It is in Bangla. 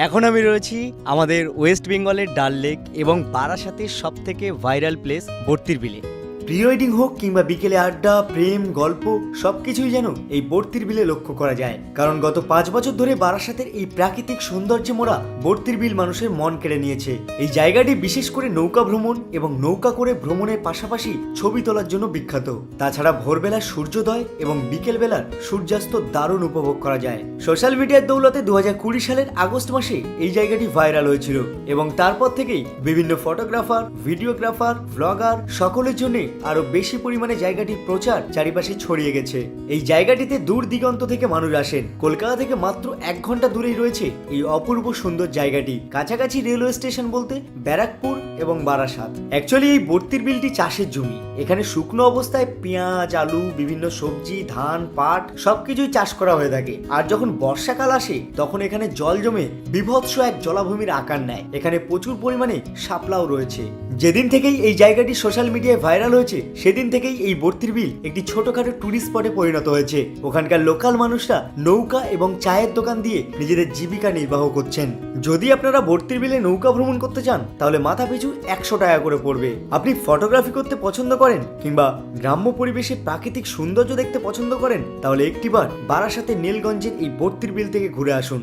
এখন আমি রয়েছি আমাদের ওয়েস্ট বেঙ্গলের ডাল লেক এবং বারাসাতের সব থেকে ভাইরাল প্লেস বর্তির বিলে। প্রি ওয়েডিং হোক কিংবা বিকেলে আড্ডা, প্রেম, গল্প সবকিছুই যেন এই বর্তির বিলে লক্ষ্য করা যায়। কারণ গত 5 বছর ধরে বারাসাতের এই প্রাকৃতিক সৌন্দর্যে মোড়া বর্তির বিল মানুষের মন কেড়ে নিয়েছে। এই জায়গাটি বিশেষ করে নৌকা ভ্রমণ এবং নৌকা করে ভ্রমণের পাশাপাশি ছবি তোলার জন্য বিখ্যাত। তাছাড়া ভোরবেলার সূর্যোদয় এবং বিকেলবেলার সূর্যাস্ত দারুণ উপভোগ করা যায়। সোশ্যাল মিডিয়ার দৌলতে 2020 সালের আগস্ট মাসে এই জায়গাটি ভাইরাল হয়েছিল এবং তারপর থেকেই বিভিন্ন ফটোগ্রাফার, ভিডিওগ্রাফার, ব্লগার সকলের জন্য আরো বেশি পরিমাণে জায়গাটির প্রচার চারিপাশে ছড়িয়ে গেছে। এই জায়গাটিতে দূর দিগন্ত থেকে মানুষ আসেন। কলকাতা থেকে মাত্র 1 ঘন্টা দূরেই রয়েছে এই অপূর্ব সুন্দর জায়গাটি। কাছাকাছি রেলওয়ে স্টেশন বলতে ব্যারাকপুর এবং বারাসাত। অ্যাকচুয়ালি এই বর্তির বিলটি চাষের জমি। এখানে শুকনো অবস্থায় পেঁয়াজ, আলু, বিভিন্ন সবজি, ধান, পাট সবকিছুই চাষ করা হয়ে থাকে। আর যখন বর্ষাকাল আসে তখন এখানে জল জমে বিভৎস এক জলাভূমির আকার নেয়। এখানে প্রচুর পরিমাণে শাপলাও রয়েছে। যেদিন থেকেই এই জায়গাটি সোশ্যাল মিডিয়ায় ভাইরাল হয়েছে সেদিন থেকেই এই বর্তির বিল একটি ছোটখাটো টুরিস্ট স্পটে পরিণত হয়েছে। ওখানকার লোকাল মানুষরা নৌকা এবং চায়ের দোকান দিয়ে নিজেদের জীবিকা নির্বাহ করছেন। যদি আপনারা বর্তির বিলে নৌকা ভ্রমণ করতে চান তাহলে মাথা পিছু 100 টাকা করে পড়বে। আপনি ফটোগ্রাফি করতে পছন্দ করেন কিংবা গ্রাম্য পরিবেশে প্রাকৃতিক সৌন্দর্য দেখতে পছন্দ করেন তাহলে একটিবার বারাসাতের নীলগঞ্জের এই বর্তির বিল থেকে ঘুরে আসুন।